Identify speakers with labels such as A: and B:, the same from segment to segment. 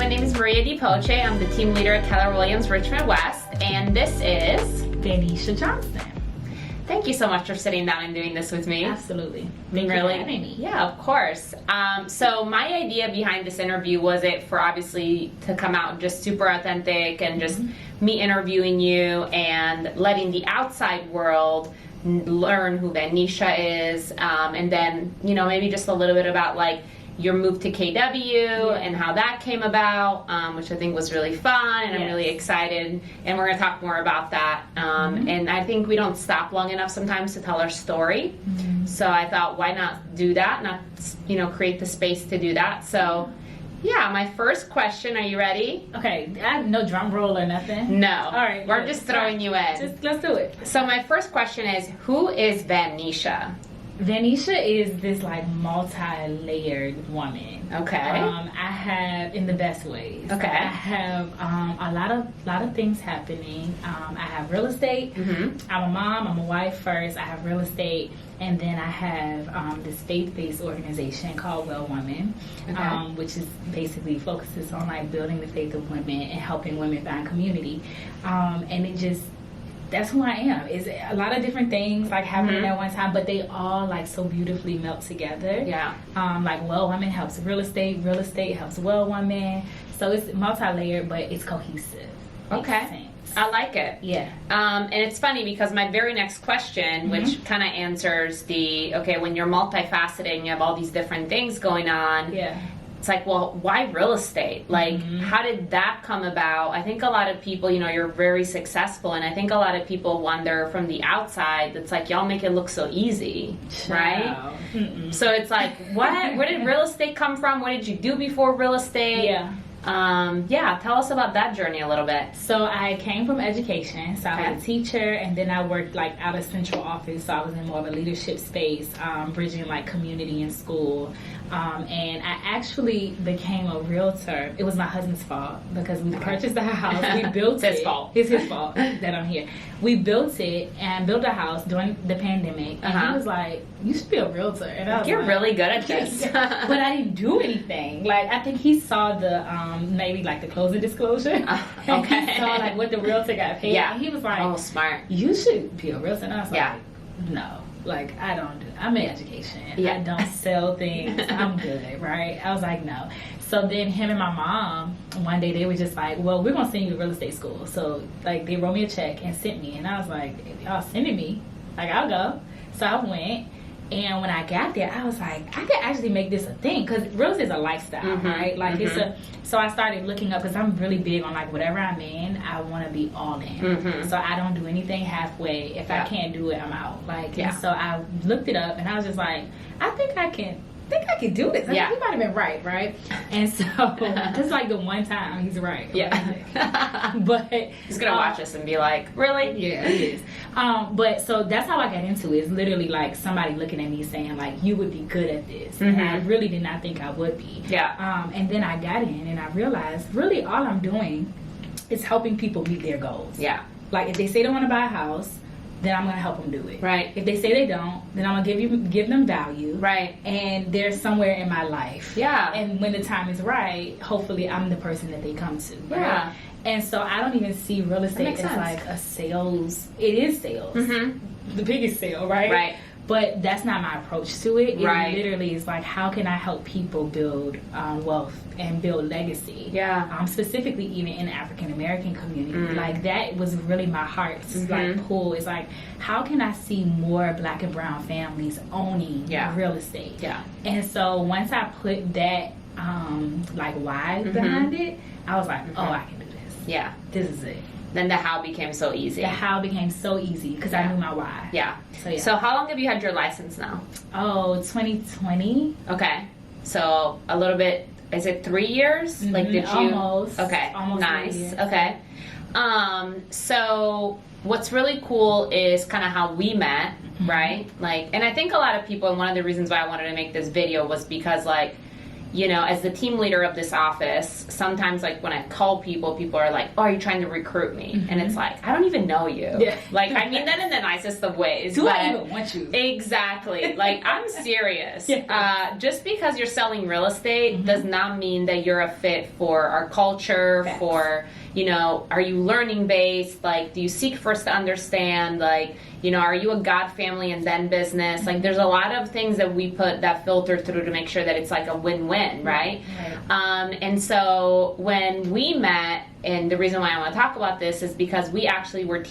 A: My name is Maria DiPoce. I'm the team leader at Keller Williams Richmond West, and this is
B: Van-Neisha Johnson.
A: Thank you so much for sitting down and doing this with me.
B: Absolutely.
A: Thank you for having me. Yeah, of course. So my idea behind this interview was it for obviously to come out just super authentic and just me interviewing you and letting the outside world learn who Van-Neisha is, and then, you know, maybe just a little bit about like your move to KW and how that came about, which I think was really fun, and I'm really excited, and we're going to talk more about that. And I think we don't stop long enough sometimes to tell our story, so I thought, why not do that, not, you know, create the space to do that. So yeah, my first question, are you ready?
B: Okay, I have no drum roll or nothing.
A: No.
B: All right.
A: We're just throwing you in.
B: Let's do it.
A: So my first question is, who is Van-Neisha?
B: Van-Neisha is this like multi-layered woman.
A: Okay.
B: I have, in the best ways.
A: Okay.
B: I have a lot of things happening. I have real estate. I'm a mom. I'm a wife first. I have real estate, and then I have this faith-based organization called Well Women, which is basically focuses on like building the faith of women and helping women find community. And it just, that's who I am. Is a lot of different things like happening at one time, but they all like so beautifully melt together.
A: Yeah.
B: Like Well Women helps real estate helps Well Women. So it's multi-layered, but it's cohesive.
A: Okay. I like it.
B: Yeah.
A: And it's funny because my very next question, which kind of answers the, okay, when you're multifaceted and you have all these different things going on, it's like, well, why real estate? Like, how did that come about? I think a lot of people, you know, you're very successful, and I think a lot of people wonder from the outside, it's like, y'all make it look so easy, right? So it's like, what? Where did real estate come from? What did you do before real estate? Tell us about that journey a little bit.
B: So I came from education, so I was a teacher, and then I worked like out of central office, so I was in more of a leadership space, bridging like community and school. And I actually became a realtor. It was my husband's fault because we purchased a house. We built it. It's his fault that I'm here. We built it and built a house during the pandemic. And he was like, you should be a realtor. And I was
A: You're
B: like,
A: really good at this.
B: But I didn't do anything. Like, I think he saw the, maybe like the closing disclosure. And he saw like what the realtor got paid.
A: Yeah.
B: And he was like,
A: oh, smart.
B: You should be a realtor. And I was like, no. Like, I don't do, I'm in education. I don't sell things. I'm good, right? I was like, no. So then him and my mom, one day they were just like, well, we're going to send you to real estate school. So, like, they wrote me a check and sent me. And I was like, if y'all sending me, like, I'll go. So I went. And when I got there, I was like, I could actually make this a thing. Because real estate is a lifestyle, right? Like, it's a, so I started looking up, because I'm really big on, like, whatever I'm in, I want to be all in. So I don't do anything halfway. If I can't do it, I'm out. Like, and so I looked it up, and I was just like, I think I can do this. I think he might have been right? And so, just like the one time, he's right. But
A: he's gonna watch us and be like, really?
B: Yeah, he is. But so that's how I got into it. It's literally like somebody looking at me saying like, you would be good at this. And I really did not think I would be. And then I got in and I realized really all I'm doing is helping people meet their goals. Like if they say they want to buy a house, then I'm going to help them do it. If they say they don't, then I'm going to give them value. And they're somewhere in my life. And when the time is right, hopefully I'm the person that they come to. And so I don't even see real estate as like a sales. It is sales. The biggest sale, right? But that's not my approach to it. It literally is like, how can I help people build wealth and build legacy? Specifically even in the African American community. Like that was really my heart's like pull. It's like, how can I see more Black and brown families owning real estate? And so once I put that like why behind it, I was like, oh, I can do this. This is it.
A: Then the how became so easy.
B: The how became so easy because I knew my why. So
A: how long have you had your license now?
B: Oh, 2020.
A: Okay. So a little bit, is it 3 years? Like did you?
B: Almost.
A: Okay.
B: Almost
A: nice.
B: 3 years.
A: Okay. So what's really cool is kind of how we met, right? Like, and I think a lot of people, and one of the reasons why I wanted to make this video was because like, you know, as the team leader of this office, sometimes like when I call people, people are like, oh, are you trying to recruit me? And it's like, I don't even know you. Yeah. Like, I mean that in the nicest of ways.
B: Do I even want you?
A: Exactly. Like, I'm serious. Just because you're selling real estate does not mean that you're a fit for our culture, for, you know, are you learning based? Like, do you seek first to understand? Like, you know, are you a God, family, and then business? Like, there's a lot of things that we put that filter through to make sure that it's like a win-win, right? And so when we met, and the reason why I want to talk about this is because we actually we're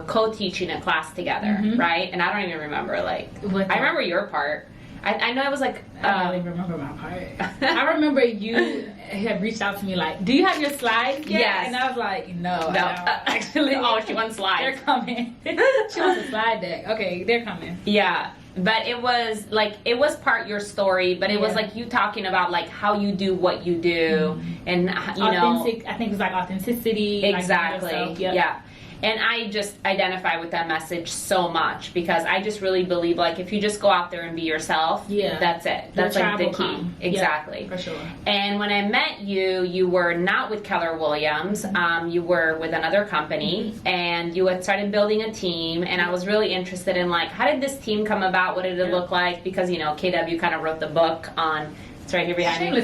A: co-teaching a class together, right? And I don't even remember, like, I remember your part. I know I was like...
B: I don't even remember my part. I remember you had reached out to me like, do you have your slides yet?
A: Yes.
B: And I was like, no. I don't. Actually,
A: oh, she wants slides.
B: They're coming. She wants a slide deck. Okay, they're coming.
A: Yeah. But it was like, it was part your story, but it was like you talking about like how you do what you do and, you know.
B: I think it was like authenticity.
A: Exactly.
B: Like
A: Yeah. And I just identify with that message so much because I just really believe like if you just go out there and be yourself, that's it. That's like the key. Exactly.
B: For sure.
A: And when I met you, you were not with Keller Williams. You were with another company and you had started building a team. And I was really interested in like, how did this team come about? What did it look like? Because, you know, KW kind of wrote the book on... It's right here behind me.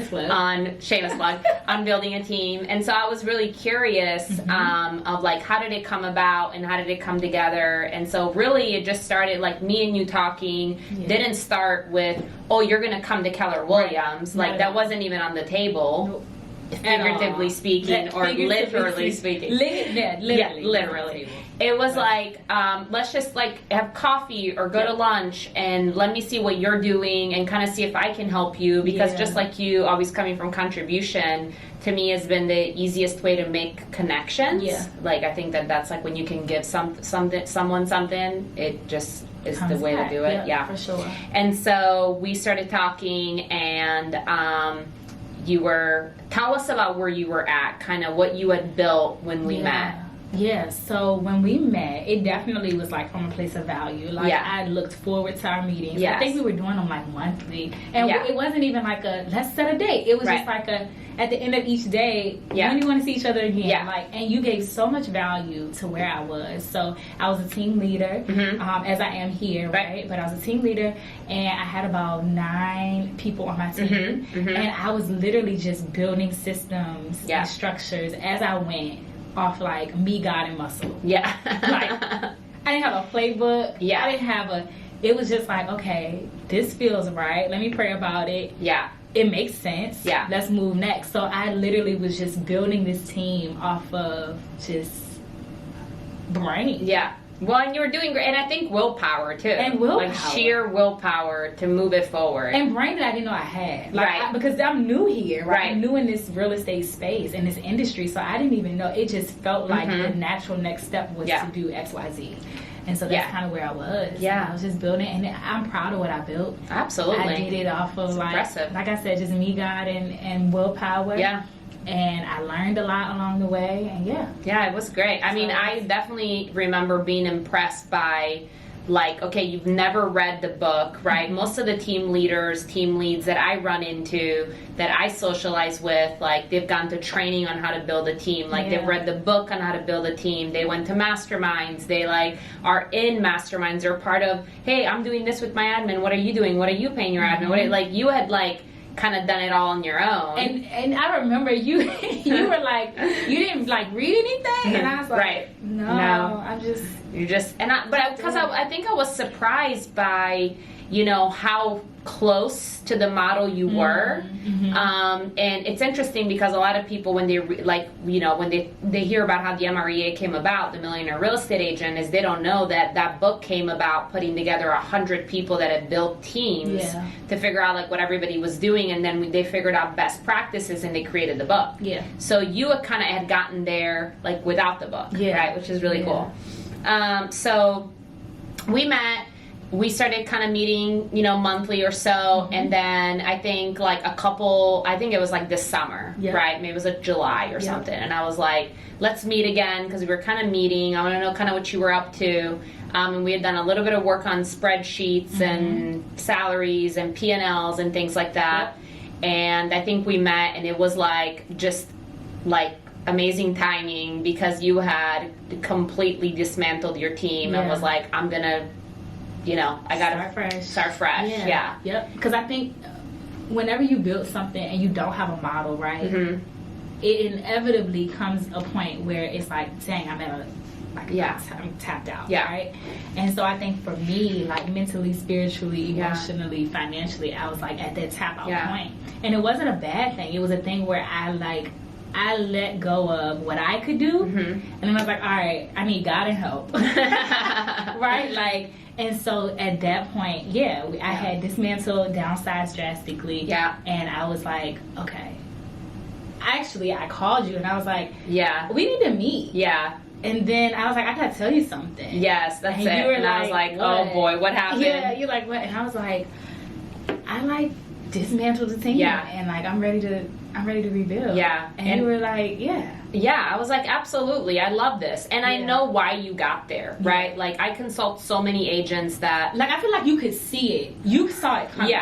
A: Shameless plug. On building a team. And so I was really curious of like, how did it come about and how did it come together? And so really it just started like me and you talking. Didn't start with, oh, you're going to come to Keller Williams. Like that wasn't even on the table. Figuratively speaking or literally speaking. Literally. It was like, let's just like have coffee or go to lunch and let me see what you're doing and kind of see if I can help you because just like you always coming from contribution to me has been the easiest way to make connections. Like I think that's like when you can give someone something, it just is the way to do it.
B: For sure.
A: And so we started talking and tell us about where you were at, kind of what you had built when we met.
B: Yeah, so when we met, it definitely was like from a place of value. Like I looked forward to our meetings. I think we were doing them like monthly. And it wasn't even like a, let's set a date. It was just like a, at the end of each day, when do you want to see each other again? Like, and you gave so much value to where I was. So I was a team leader, as I am here, right? But I was a team leader and I had about 9 people on my team. And I was literally just building systems and structures as I went. Off like me, God, and muscle. Like I didn't have a playbook. I didn't have it was just like, okay, this feels right. Let me pray about it. It makes sense. Let's move next. So I literally was just building this team off of just brain.
A: Well, and you were doing great, and I think willpower too.
B: And willpower,
A: like sheer willpower to move it forward.
B: And brain that I didn't know I had, like, because I'm new here, I'm new in this real estate space, in this industry, so I didn't even know. It just felt like the natural next step was to do X, Y, Z. And so that's kind of where I was. I was just building, and I'm proud of what I built.
A: Absolutely.
B: I did it off of like I said, just me, God, and willpower. And I learned a lot along the way, and
A: it was great. I mean, I definitely remember being impressed by, like, okay, you've never read the book, right? Most of the team leads that I run into, that I socialize with, like, they've gone to training on how to build a team. Like, they've read the book on how to build a team. They went to masterminds. They, like, are in masterminds. They're part of, hey, I'm doing this with my admin. What are you doing? What are you paying your admin? What like, you had, like, kind of done it all on your own.
B: And I remember you were like, you didn't like read anything, and I was like, no. I'm just
A: I think I was surprised by, you know, how close to the model you were. And it's interesting because a lot of people, when they when they hear about how the MREA came about, the Millionaire Real Estate Agent, is they don't know that book came about putting together 100 people that had built teams to figure out like what everybody was doing, and then they figured out best practices and they created the book. So you had gotten there like without the book, right? Which is really cool. So we met. We started kind of meeting, you know, monthly or so, and then I think like I think it was like this summer, right? Maybe it was like July or something, and I was like, let's meet again, because we were kind of meeting. I want to know kind of what you were up to, and we had done a little bit of work on spreadsheets and salaries and P&Ls and things like that. And I think we met, and it was like just like amazing timing, because you had completely dismantled your team and was like, I'm gonna, I gotta start fresh. Yeah.
B: Yep. Because I think whenever you build something and you don't have a model, right, it inevitably comes a point where it's like, dang, I'm tapped out, right? And so I think for me, like mentally, spiritually, emotionally, financially, I was like at that tap out point. And it wasn't a bad thing. It was a thing where I let go of what I could do, and then I was like, all right, I need God and help. Right? Like, and so at that point, I had dismantled, downsized drastically, and I was like, okay. Actually, I called you and I was like, we need to meet. And then I was like, I gotta tell you something.
A: Yes, that's
B: and
A: it.
B: You were
A: and
B: like,
A: I was like,
B: what?
A: Oh boy, what happened?
B: Yeah, you're like, what? And I was like, I dismantled the team. And like, I'm ready to rebuild. And you were like, I was like, absolutely, I love this. And I know why you got there, right? Like, I consult so many agents that, like, I feel like you could see it. You saw it coming.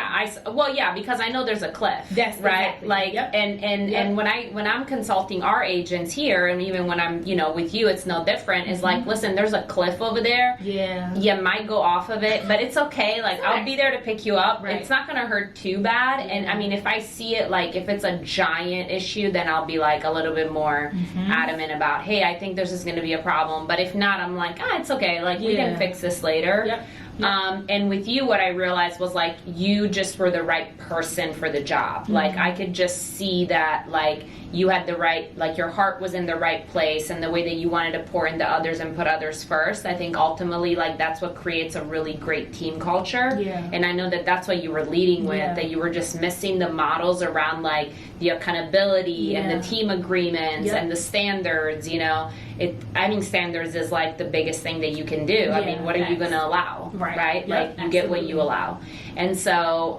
A: Because I know there's a cliff.
B: That's
A: right.
B: Exactly.
A: Like, and when I'm consulting our agents here, and even when I'm, with you, it's no different. It's like, listen, there's a cliff over there. You might go off of it, but it's okay. Like, I'll be there to pick you up. It's not gonna hurt too bad. And I mean, if I see it, like, if it's a giant issue, then I'll be like a little bit more adamant about, hey, I think this is going to be a problem. But if not, I'm like, it's okay. Like, we can fix this later. And with you, what I realized was, like, you just were the right person for the job. Like, I could just see that, like, you had the right, like, your heart was in the right place, and the way that you wanted to pour into others and put others first. I think ultimately, like, that's what creates a really great team culture. And I know that that's what you were leading with, that you were just missing the models around, like, the accountability and the team agreements and the standards, I mean, standards is like the biggest thing that you can do. I mean, what are you going to allow? Right? Like, you get what you allow. And so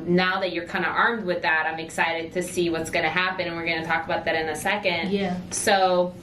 A: now that you're kind of armed with that, I'm excited to see what's going to happen, and we're going to talk about that in a second. So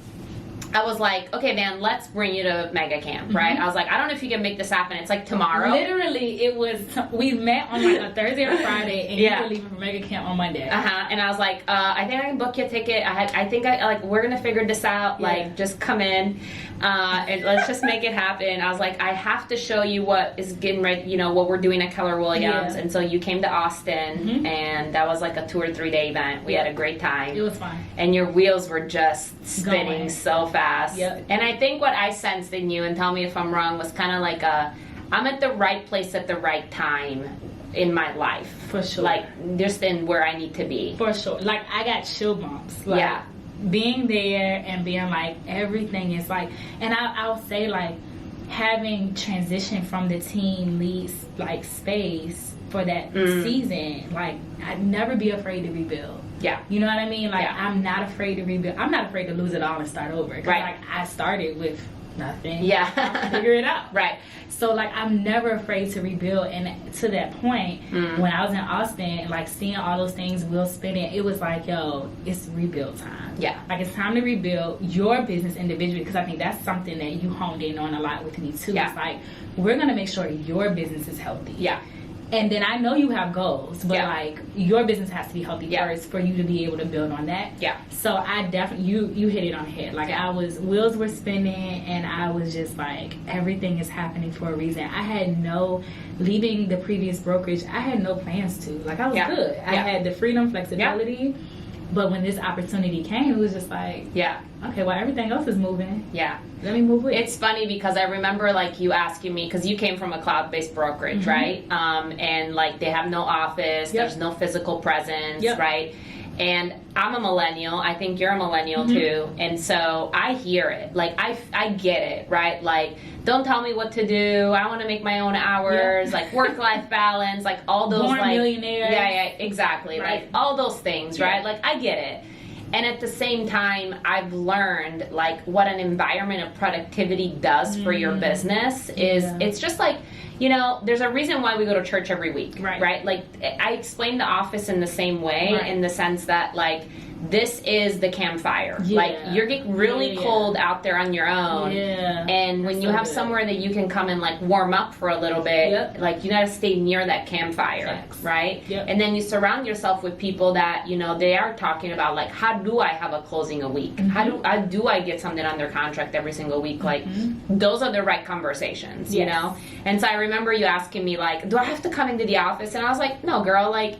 A: I was like, okay, man, let's bring you to Mega Camp, right? I was like, I don't know if you can make this happen. It's like tomorrow.
B: Literally, it was, we met on like a Thursday or Friday, and you were leaving for Mega Camp on Monday.
A: And I was like, I think I can book you a ticket. I think we're going to figure this out. Like, just come in, and let's just make it happen. I was like, I have to show you what is getting ready, what we're doing at Keller Williams. And so you came to Austin, and that was like a 2 or 3 day event. We had a great time.
B: It was fun.
A: And your wheels were just spinning so fast. And I think what I sensed in you, and tell me if I'm wrong, was kind of like I'm at the right place at the right time in my life.
B: For sure.
A: Like, just in where I need to be.
B: For sure. Like, I got chill bumps. Like, being there and being like, everything is like, and I'll say, like, having transitioned from the team leads, like, space for that season, like, I'd never be afraid to rebuild. You know what I mean? Like, I'm not afraid to rebuild. I'm not afraid to lose it all and start over. Cause, like, I started with nothing. I'll figure it out. So, like, I'm never afraid to rebuild. And to that point, when I was in Austin, like, seeing all those things wheels spinning, it was like, yo, it's rebuild time. Like, it's time to rebuild your business individually, because I think that's something that you honed in on a lot with me, too. It's like, we're going to make sure your business is healthy. And then I know you have goals, but like, your business has to be healthy first for you to be able to build on that. So I definitely, you hit it on the head. Like, wheels were spinning, and I was just like, everything is happening for a reason. I had leaving the previous brokerage, I had no plans to. Like, I was good. I had the freedom, flexibility. But when this opportunity came, it was just like, okay, well, everything else is moving. Let me move with it.
A: It's funny because I remember, like, you asking me, because you came from a cloud-based brokerage, right? And, like, they have no office, there's no physical presence, right? And I'm a millennial. I think you're a millennial too. And so I hear it. Like, I get it, right? Like, don't tell me what to do. I want to make my own hours. Like, work-life balance, like, all those,
B: Born
A: like,
B: millionaire.
A: Exactly. Like, all those things, right? Like, I get it. And at the same time, I've learned, like, what an environment of productivity does for your business is, it's just like, there's a reason why we go to church every week, right? Like, I explain the office in the same way, in the sense that, like, this is the campfire.
B: Yeah.
A: Like, you're getting really cold out there on your own.
B: Yeah.
A: And when you have somewhere that you can come and like warm up for a little bit, like you gotta stay near that campfire, right? And then you surround yourself with people that, you know, they are talking about like, how do I have a closing a week? How do I get something under contract every single week? Like, those are the right conversations, you know? And so I remember you asking me like, do I have to come into the office? And I was like, no, girl, like,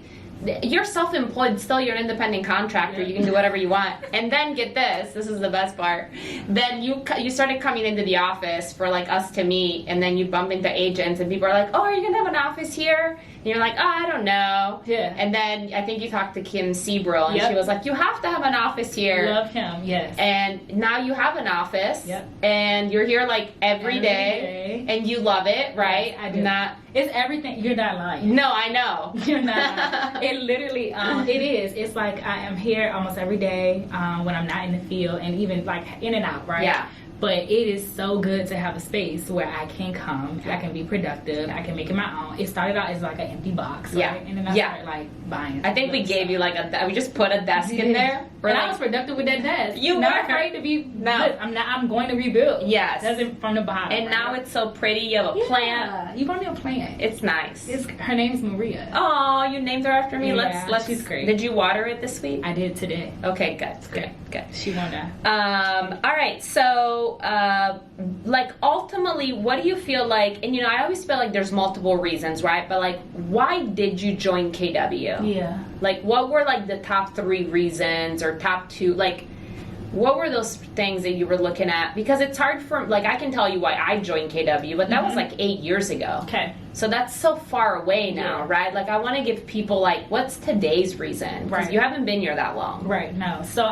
A: you're self-employed still, you're an independent contractor, you can do whatever you want. And then get this is the best part, then you started coming into the office for like us to meet, and then you bump into agents and people are like, oh, are you gonna have an office here? And you're like, oh, I don't know. And then I think you talked to Kim Seabrill, and she was like, you have to have an office here.
B: Love him, yes.
A: And now you have an office, and you're here like every day, and you love it, right?
B: Yes, I do. It's everything. You're not lying.
A: No, I know.
B: You're not lying. It literally, it is. It's like I am here almost every day when I'm not in the field, and even like in and out, right? Yeah. But it is so good to have a space where I can come, I can be productive, I can make it my own. It started out as like an empty box, right? And then I started like buying.
A: I think we gave you like we just put a desk in there.
B: And I was productive with that desk.
A: You
B: not afraid to be. No, I'm going to rebuild.
A: Yes,
B: that's it from the bottom.
A: And now it's so pretty. You have a plant.
B: You bought me a plant.
A: It's nice.
B: Her name's Maria.
A: Oh, you named her after me.
B: Yeah,
A: Let's.
B: She's great.
A: Did you water it this week?
B: I did today.
A: Okay, good.
B: She won't die.
A: All right, so like ultimately, what do you feel like? And you know, I always feel like there's multiple reasons, right? But like, why did you join KW?
B: Yeah.
A: Like, what were like the top 3 reasons or top 2? Like, what were those things that you were looking at? Because it's hard for, like, I can tell you why I joined KW, but that was like 8 years ago.
B: Okay.
A: So that's so far away now, right? Like, I want to give people like, what's today's reason? Because you haven't been here that long.
B: Right, no. So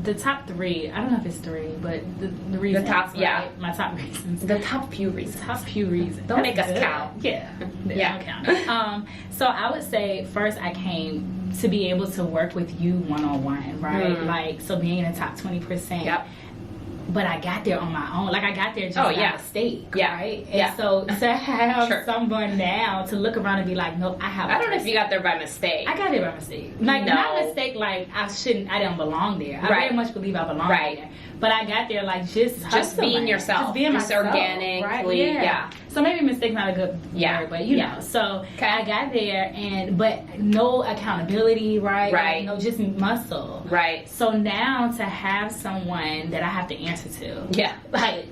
B: the top 3, I don't know if it's 3, but the reasons.
A: The top,
B: my top reasons.
A: The top few reasons.
B: Top few reasons.
A: Don't make us count.
B: Yeah. Don't count. So I would say first I came to be able to work with you one-on-one, right? Like, so being in the top 20%. But I got there on my own. Like, I got there just by mistake, right? And so to have someone now to look around and be like, nope, I
A: don't know if you got there by mistake.
B: I got there by mistake. Like, not mistake, like, I didn't belong there. I very much believe I belong there. But I got there, like, just
A: being yourself.
B: Just being myself.
A: Organically,
B: right? So maybe mistake's not a good word, but you know. So I got there, but no accountability, right? Like, no, just muscle.
A: Right.
B: So now to have someone that I have to answer to. Yeah. Like,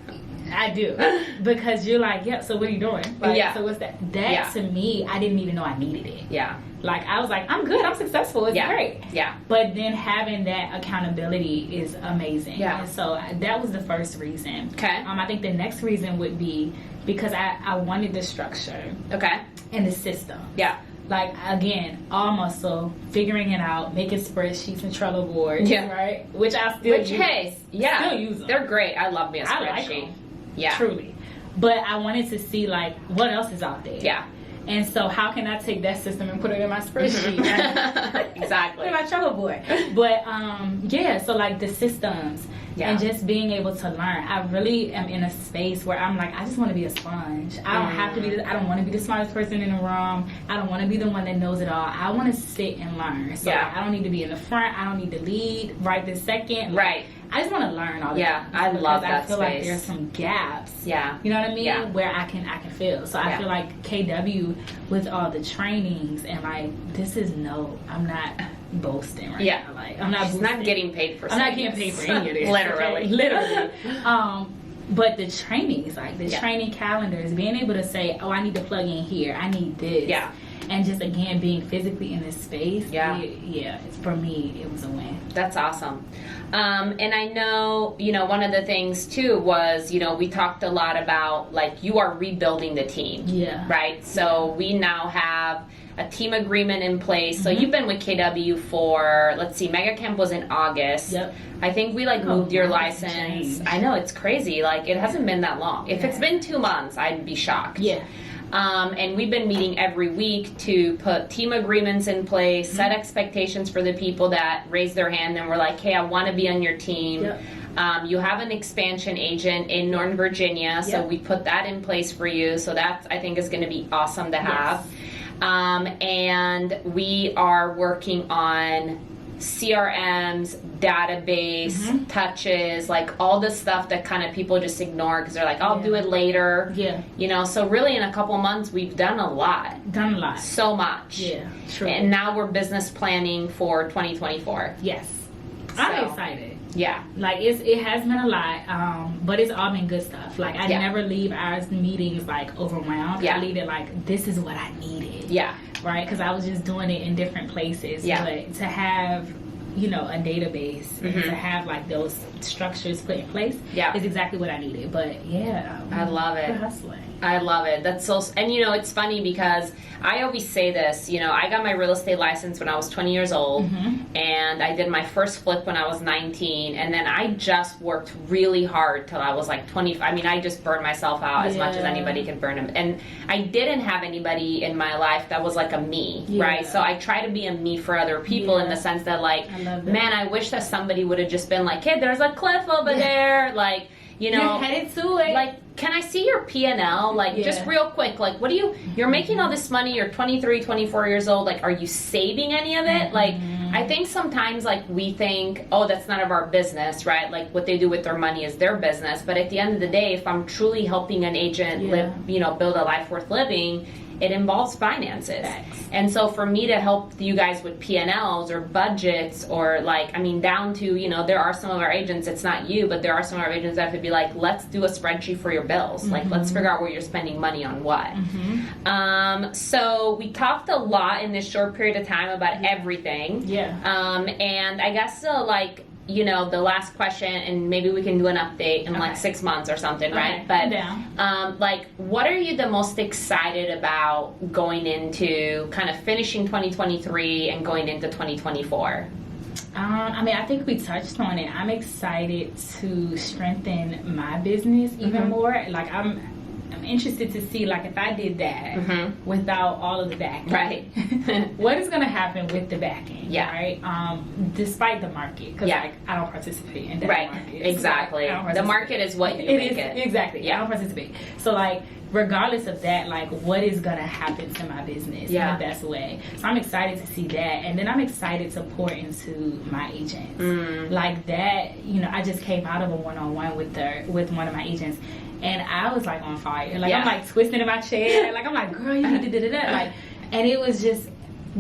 B: I do. Because you're like, so what are you doing? Like, so what's that? That to me, I didn't even know I needed it. Yeah. Like, I was like, I'm good, I'm successful, it's great. Yeah. But then having that accountability is amazing. Yeah. And so that was the first reason. Okay. I think the next reason would be because I wanted the structure. Okay. And the system. Yeah. Like, again, all muscle, figuring it out, making spreadsheets and Trello boards, right? Which I still use.
A: Still use them. They're great. I love me a spreadsheet.
B: I like them. Yeah. Truly. But I wanted to see, like, what else is out there. Yeah. And so how can I take that system and put it in my spreadsheet?
A: Exactly.
B: In my Trello board. But, so, like, the systems and just being able to learn. I really am in a space where I'm like, I just want to be a sponge. I don't have to be, I don't want to be the smartest person in the room. I don't want to be the one that knows it all. I want to sit and learn. So like, I don't need to be in the front. I don't need to lead right this second. Like, I just want to learn all that.
A: I love that
B: space. I feel like there's some gaps. Yeah. You know what I mean? Where I can fill. So I feel like KW with all the trainings and like, I'm not boasting right now. Like, I'm not
A: She's not getting paid for
B: I'm not getting paid for any of this.
A: Literally.
B: Okay? Literally. But the trainings, like the training calendars, being able to say, oh, I need to plug in here. I need this. Yeah. And just, again, being physically in this space, for me, it was a win.
A: That's awesome. And I know, one of the things, too, was, we talked a lot about, like, you are rebuilding the team. Yeah. Right? So we now have a team agreement in place. So you've been with KW for, let's see, Mega Camp was in August. Yep. I think we, moved your license. I know, it's crazy. Like, it hasn't been that long. If it's been 2 months, I'd be shocked. Yeah. And we've been meeting every week to put team agreements in place, set expectations for the people that raise their hand and were like, hey, I want to be on your team. Yep. You have an expansion agent in Northern Virginia, so we put that in place for you. So that, I think, is going to be awesome to have. And we are working on CRMs, database, touches, like all the stuff that kind of people just ignore because they're like, I'll do it later.
B: Yeah.
A: You know, so really in a couple months, we've done a lot.
B: Done a lot.
A: So much.
B: Yeah, true.
A: And now we're business planning for 2024.
B: Yes. I'm excited.
A: Yeah.
B: Like, it has been a lot, but it's all been good stuff. Like, I never leave our meetings, like, overwhelmed. I leave it like, this is what I needed.
A: Yeah.
B: Right? Because I was just doing it in different places.
A: Yeah.
B: But to have, you know, a database and to have, like, those structures put in place is exactly what I needed. But, yeah.
A: I love it.
B: We're hustling.
A: I love it. That's so, and you know, it's funny because I always say this, you know, I got my real estate license when I was 20 years old and I did my first flip when I was 19, and then I just worked really hard till I was like 20. I mean, I just burned myself out as much as anybody can burn them. And I didn't have anybody in my life that was like a me, right? So I try to be a me for other people in the sense that like, man, I wish that somebody would have just been like, hey, there's a cliff over there. Like, you know,
B: you're headed to it.
A: Like, can I see your P&L? Like, just real quick, like, what do you're making all this money, you're 23, 24 years old, like, are you saving any of it? Like, I think sometimes, like, we think, oh, that's none of our business, right? Like, what they do with their money is their business. But at the end of the day, if I'm truly helping an agent live, you know, build a life worth living, it involves finances. And so for me to help you guys with P&Ls or budgets or like, I mean, down to, you know, there are some of our agents, it's not you, but there are some of our agents that would be like, let's do a spreadsheet for your bills. Like, let's figure out where you're spending money on what. So we talked a lot in this short period of time about everything. And I guess like, you know, the last question, and maybe we can do an update in like 6 months or something, right? But like, what are you the most excited about going into kind of finishing 2023 and going into 2024?
B: I mean, I think we touched on it. I'm excited to strengthen my business even more. Like, I'm interested to see, like, if I did that without all of the backing, what is going to happen with the backing, right? Despite the market, because like, I don't participate in that market.
A: Exactly.
B: So, like,
A: the market is what you make it.
B: Exactly. I don't participate. So, like, regardless of that, like, what is going to happen to my business in the best way? So I'm excited to see that. And then I'm excited to pour into my agents. Like that, you know, I just came out of a one-on-one with one of my agents. And I was like on fire. Like I'm like twisting in my chair. Like I'm like, girl, you need to da-da-da. Like, and it was just,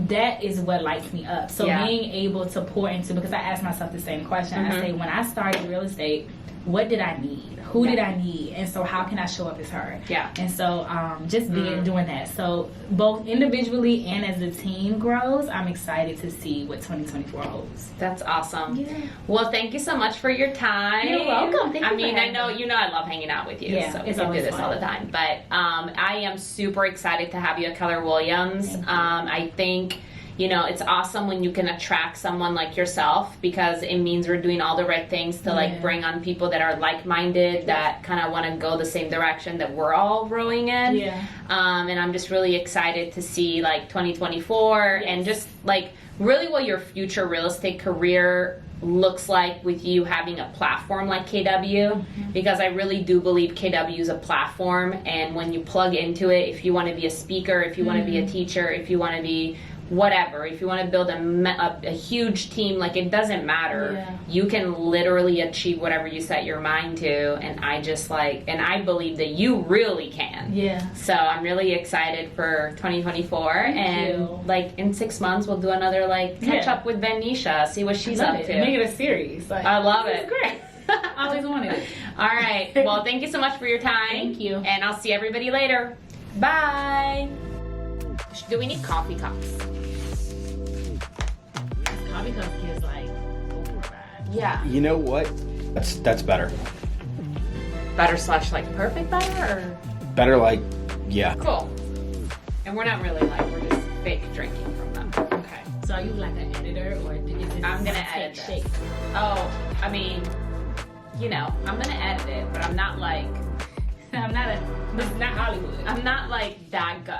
B: that is what lights me up. So being able to pour into, because I asked myself the same question. I say, when I started real estate, what did I need? Who did I need? And so how can I show up as her? And so just doing that. So both individually and as the team grows, I'm excited to see what 2024 holds.
A: That's awesome. Well, thank you so much for your time.
B: You're welcome. Thank you.
A: I mean, I know, you know, I love hanging out with you. So we can do this all the time. But I am super excited to have you at Keller Williams. I think, you know, it's awesome when you can attract someone like yourself, because it means we're doing all the right things to like bring on people that are like-minded, that kind of want to go the same direction that we're all rowing in. And I'm just really excited to see like 2024 and just like really what your future real estate career looks like with you having a platform like KW, because I really do believe KW is a platform, and when you plug into it, if you want to be a speaker, if you want to be a teacher, if you want to be whatever, if you want to build a huge team, like it doesn't matter. You can literally achieve whatever you set your mind to, and I just like, and I believe that you really can. So I'm really excited for 2024. Thank you. Like in 6 months we'll do another like catch up with Van-Neisha, see what she's up to.
B: Make it a series. Like,
A: I love it.
B: It's great. I always wanted it.
A: All right. Well, thank you so much for your time.
B: Thank you.
A: And I'll see everybody later. Bye. Do we need coffee cups?
B: Coffee cups is like
A: yeah.
C: You know what? That's better.
A: Better slash like perfect better, or
C: better like yeah.
A: Cool. And we're not really like, we're just fake drinking from them. Okay.
B: So are you like an editor, or is this
A: I'm gonna edit this. Oh, I mean, you know, I'm gonna edit it, but I'm not like
B: this is not Hollywood.
A: I'm not like that good.